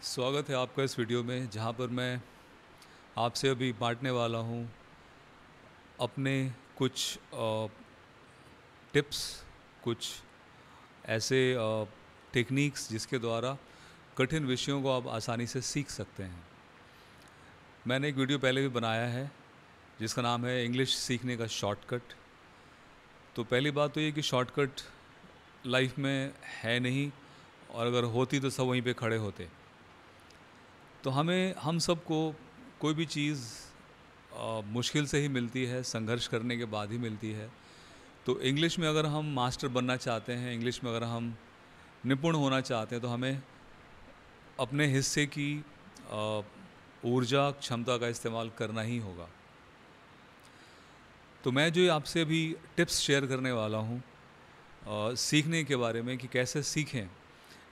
स्वागत है आपका इस वीडियो में जहां पर मैं आपसे अभी बांटने वाला हूं अपने कुछ टिप्स, कुछ ऐसे टेक्निक्स जिसके द्वारा कठिन विषयों को आप आसानी से सीख सकते हैं। मैंने एक वीडियो पहले भी बनाया है जिसका नाम है इंग्लिश सीखने का शॉर्टकट। तो पहली बात तो ये कि शॉर्टकट लाइफ में है नहीं, और अगर होती तो सब वहीं पे खड़े होते। तो हम सबको कोई भी चीज़ मुश्किल से ही मिलती है, संघर्ष करने के बाद ही मिलती है। तो इंग्लिश में अगर हम मास्टर बनना चाहते हैं, इंग्लिश में अगर हम निपुण होना चाहते हैं, तो हमें अपने हिस्से की ऊर्जा क्षमता का इस्तेमाल करना ही होगा। तो मैं जो आपसे अभी टिप्स शेयर करने वाला हूँ सीखने के बारे में कि कैसे सीखें,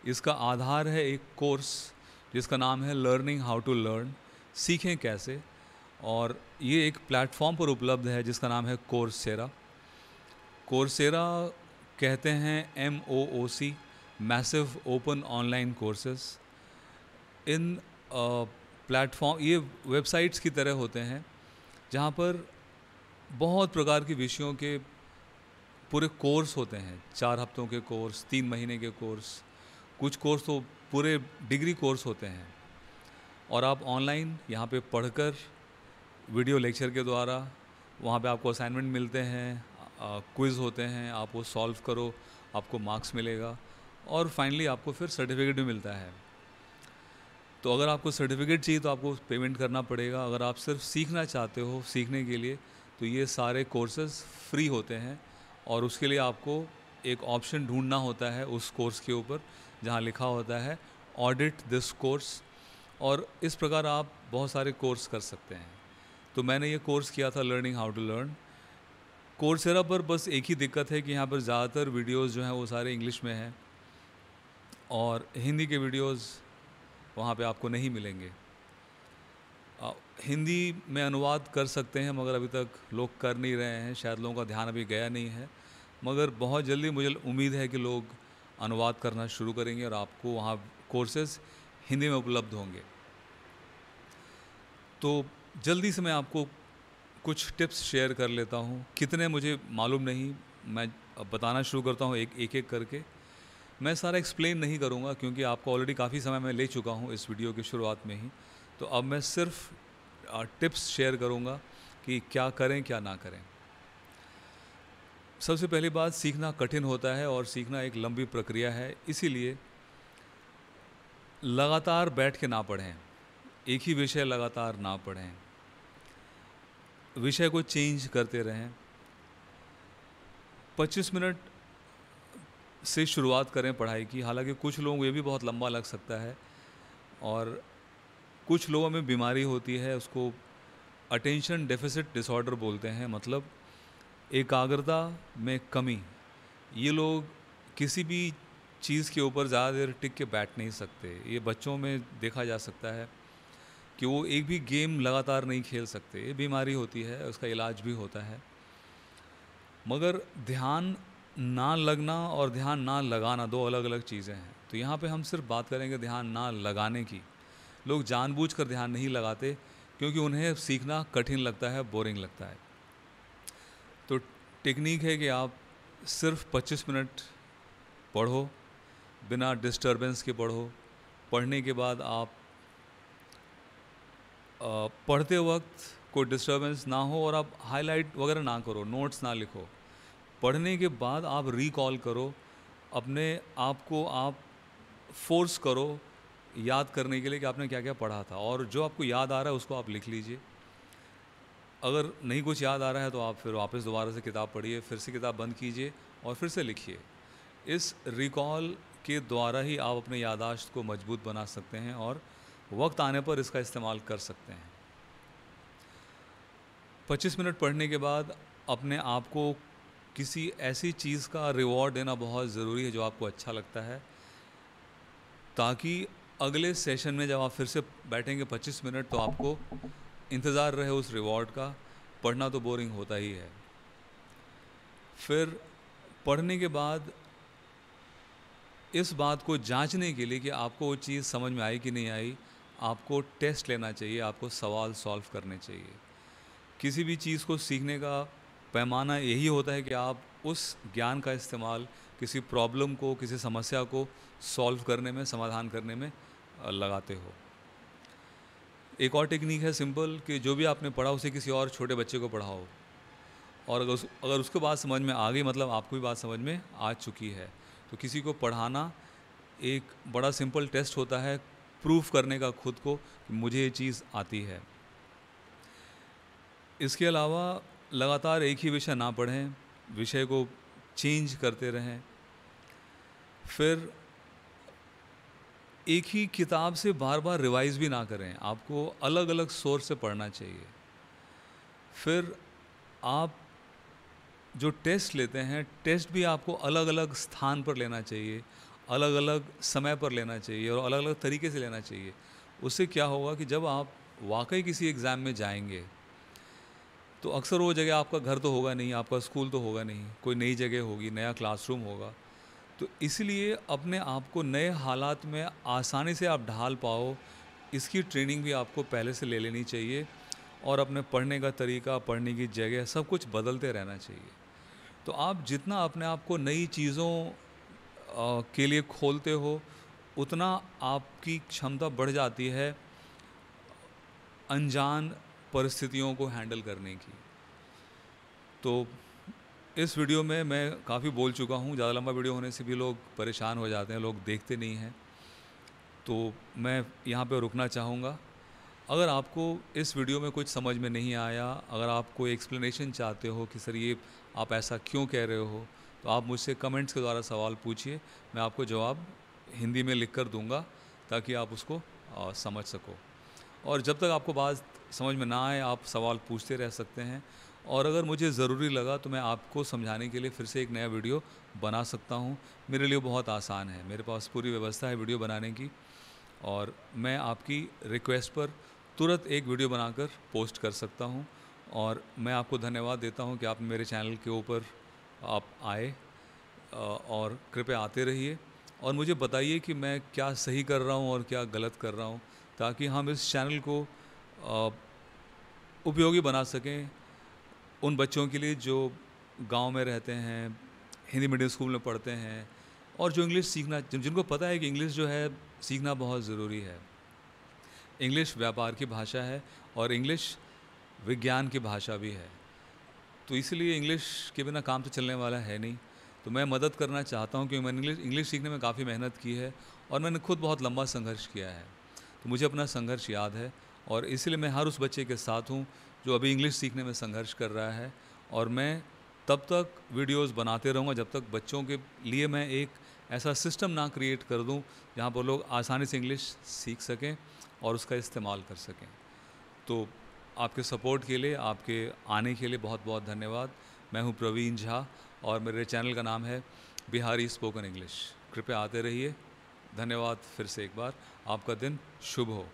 इसका आधार है एक कोर्स जिसका नाम है लर्निंग हाउ टू लर्न, सीखें कैसे। और ये एक प्लेटफॉर्म पर उपलब्ध है जिसका नाम है कोर्सेरा। कोर्सेरा कहते हैं MOOC, massive open online courses. इन प्लेटफॉर्म ये वेबसाइट्स की तरह होते हैं जहाँ पर बहुत प्रकार के विषयों के पूरे कोर्स होते हैं। 4 हफ्तों के कोर्स, 3 महीने के कोर्स, कुछ कोर्स तो पूरे डिग्री कोर्स होते हैं। और आप ऑनलाइन यहाँ पे पढ़कर वीडियो लेक्चर के द्वारा वहाँ पे आपको असाइनमेंट मिलते हैं, क्विज़ होते हैं, आप वो सॉल्व करो, आपको मार्क्स मिलेगा और फाइनली आपको फिर सर्टिफिकेट भी मिलता है। तो अगर आपको सर्टिफिकेट चाहिए तो आपको पेमेंट करना पड़ेगा। अगर आप सिर्फ सीखना चाहते हो, सीखने के लिए, तो ये सारे कोर्सेज फ्री होते हैं। और उसके लिए आपको एक ऑप्शन ढूंढना होता है उस कोर्स के ऊपर जहाँ लिखा होता है ऑडिट दिस कोर्स, और इस प्रकार आप बहुत सारे कोर्स कर सकते हैं। तो मैंने ये कोर्स किया था learning how to learn. Coursera पर बस एक ही दिक्कत है कि यहाँ पर ज़्यादातर वीडियोस जो हैं वो सारे इंग्लिश में हैं और हिंदी के वीडियोस वहाँ पे आपको नहीं मिलेंगे। हिंदी में अनुवाद कर सकते हैं मगर अभी तक लोग कर नहीं रहे हैं, शायद लोगों का ध्यान अभी गया नहीं है। मगर बहुत जल्दी मुझे उम्मीद है कि लोग अनुवाद करना शुरू करेंगे और आपको वहाँ कोर्सेज हिंदी में उपलब्ध होंगे। तो जल्दी से मैं आपको कुछ टिप्स शेयर कर लेता हूँ, कितने मुझे मालूम नहीं। मैं बताना शुरू करता हूँ एक एक करके। मैं सारा एक्सप्लेन नहीं करूँगा क्योंकि आपको ऑलरेडी काफ़ी समय मैं ले चुका हूँ इस वीडियो की शुरुआत में ही। तो अब मैं सिर्फ टिप्स शेयर करूँगा कि क्या करें क्या ना करें। सबसे पहली बात, सीखना कठिन होता है और सीखना एक लंबी प्रक्रिया है, इसीलिए लगातार बैठ के ना पढ़ें, एक ही विषय लगातार ना पढ़ें, विषय को चेंज करते रहें। 25 मिनट से शुरुआत करें पढ़ाई की। हालांकि कुछ लोगों को ये भी बहुत लंबा लग सकता है और कुछ लोगों में बीमारी होती है, उसको अटेंशन डेफिसिट डिसऑर्डर बोलते हैं, मतलब एकाग्रता में कमी। ये लोग किसी भी चीज़ के ऊपर ज़्यादा देर टिक के बैठ नहीं सकते। ये बच्चों में देखा जा सकता है कि वो एक भी गेम लगातार नहीं खेल सकते। ये बीमारी होती है, उसका इलाज भी होता है। मगर ध्यान ना लगना और ध्यान ना लगाना दो अलग अलग चीज़ें हैं। तो यहाँ पे हम सिर्फ बात करेंगे ध्यान ना लगाने की। लोग जानबूझकर ध्यान नहीं लगाते क्योंकि उन्हें सीखना कठिन लगता है, बोरिंग लगता है। तो टेक्निक है कि आप सिर्फ 25 मिनट पढ़ो, बिना डिस्टरबेंस के पढ़ो। पढ़ने के बाद आप पढ़ते वक्त कोई डिस्टरबेंस ना हो और आप हाईलाइट वगैरह ना करो, नोट्स ना लिखो। पढ़ने के बाद आप रिकॉल करो, अपने आप को आप फोर्स करो याद करने के लिए कि आपने क्या क्या पढ़ा था, और जो आपको याद आ रहा है उसको आप लिख लीजिए। अगर नहीं कुछ याद आ रहा है तो आप फिर वापस दोबारा से किताब पढ़िए, फिर से किताब बंद कीजिए और फिर से लिखिए। इस रिकॉल के द्वारा ही आप अपने याददाश्त को मजबूत बना सकते हैं और वक्त आने पर इसका इस्तेमाल कर सकते हैं। 25 मिनट पढ़ने के बाद अपने आप को किसी ऐसी चीज़ का रिवॉर्ड देना बहुत ज़रूरी है जो आपको अच्छा लगता है, ताकि अगले सेशन में जब आप फिर से बैठेंगे 25 मिनट तो आपको इंतज़ार रहे उस रिवॉर्ड का। पढ़ना तो बोरिंग होता ही है। फिर पढ़ने के बाद इस बात को जांचने के लिए कि आपको वो चीज़ समझ में आई कि नहीं आई, आपको टेस्ट लेना चाहिए, आपको सवाल सॉल्व करने चाहिए। किसी भी चीज़ को सीखने का पैमाना यही होता है कि आप उस ज्ञान का इस्तेमाल किसी प्रॉब्लम को, किसी समस्या को सॉल्व करने में, समाधान करने में लगाते हो। एक और टेक्निक है सिंपल, कि जो भी आपने पढ़ा उसे किसी और छोटे बच्चे को पढ़ाओ, और अगर उसको बात समझ में आ गई, मतलब आपको भी बात समझ में आ चुकी है। तो किसी को पढ़ाना एक बड़ा सिंपल टेस्ट होता है प्रूफ करने का खुद को कि मुझे ये चीज़ आती है। इसके अलावा लगातार एक ही विषय ना पढ़ें, विषय को चेंज करते रहें। फिर एक ही किताब से बार बार रिवाइज भी ना करें, आपको अलग अलग सोर्स से पढ़ना चाहिए। फिर आप जो टेस्ट लेते हैं, टेस्ट भी आपको अलग अलग स्थान पर लेना चाहिए, अलग अलग समय पर लेना चाहिए और अलग अलग तरीके से लेना चाहिए। उससे क्या होगा कि जब आप वाकई किसी एग्ज़ाम में जाएंगे, तो अक्सर वो जगह आपका घर तो होगा नहीं, आपका स्कूल तो होगा नहीं, कोई नई जगह होगी, नया क्लासरूम होगा। तो इसलिए अपने आप को नए हालात में आसानी से आप ढाल पाओ, इसकी ट्रेनिंग भी आपको पहले से ले लेनी चाहिए, और अपने पढ़ने का तरीका, पढ़ने की जगह, सब कुछ बदलते रहना चाहिए। तो आप जितना अपने आप को नई चीज़ों के लिए खोलते हो, उतना आपकी क्षमता बढ़ जाती है अनजान परिस्थितियों को हैंडल करने की। तो इस वीडियो में मैं काफ़ी बोल चुका हूँ, ज़्यादा लंबा वीडियो होने से भी लोग परेशान हो जाते हैं, लोग देखते नहीं हैं, तो मैं यहाँ पे रुकना चाहूँगा। अगर आपको इस वीडियो में कुछ समझ में नहीं आया, अगर आप कोई एक्सप्लेनेशन चाहते हो कि सर ये आप ऐसा क्यों कह रहे हो, तो आप मुझसे कमेंट्स के द्वारा सवाल पूछिए, मैं आपको जवाब हिंदी में लिख कर दूँगा ताकि आप उसको समझ सको। और जब तक आपको बात समझ में ना आए, आप सवाल पूछते रह सकते हैं, और अगर मुझे ज़रूरी लगा तो मैं आपको समझाने के लिए फिर से एक नया वीडियो बना सकता हूँ। मेरे लिए बहुत आसान है, मेरे पास पूरी व्यवस्था है वीडियो बनाने की, और मैं आपकी रिक्वेस्ट पर तुरंत एक वीडियो बनाकर पोस्ट कर सकता हूँ। और मैं आपको धन्यवाद देता हूँ कि आप मेरे चैनल के ऊपर आप आए, और कृपया आते रहिए और मुझे बताइए कि मैं क्या सही कर रहा हूँ और क्या गलत कर रहा हूँ, ताकि हम इस चैनल को उपयोगी बना सकें उन बच्चों के लिए जो गांव में रहते हैं, हिंदी मीडियम स्कूल में पढ़ते हैं, और जो इंग्लिश सीखना, जिनको पता है कि इंग्लिश जो है सीखना बहुत ज़रूरी है। इंग्लिश व्यापार की भाषा है और इंग्लिश विज्ञान की भाषा भी है, तो इसलिए इंग्लिश के बिना काम तो चलने वाला है नहीं। तो मैं मदद करना चाहता हूँ, क्योंकि मैंने इंग्लिश सीखने में काफ़ी मेहनत की है और मैंने खुद बहुत लंबा संघर्ष किया है, तो मुझे अपना संघर्ष याद है, और इसलिए मैं हर उस बच्चे के साथ हूँ जो अभी इंग्लिश सीखने में संघर्ष कर रहा है। और मैं तब तक वीडियोस बनाते रहूँगा जब तक बच्चों के लिए मैं एक ऐसा सिस्टम ना क्रिएट कर दूँ जहाँ पर लोग आसानी से इंग्लिश सीख सकें और उसका इस्तेमाल कर सकें। तो आपके सपोर्ट के लिए, आपके आने के लिए बहुत बहुत धन्यवाद। मैं हूँ प्रवीण झा और मेरे चैनल का नाम है बिहारी स्पोकन इंग्लिश। कृपया आते रहिए। धन्यवाद फिर से एक बार। आपका दिन शुभ हो।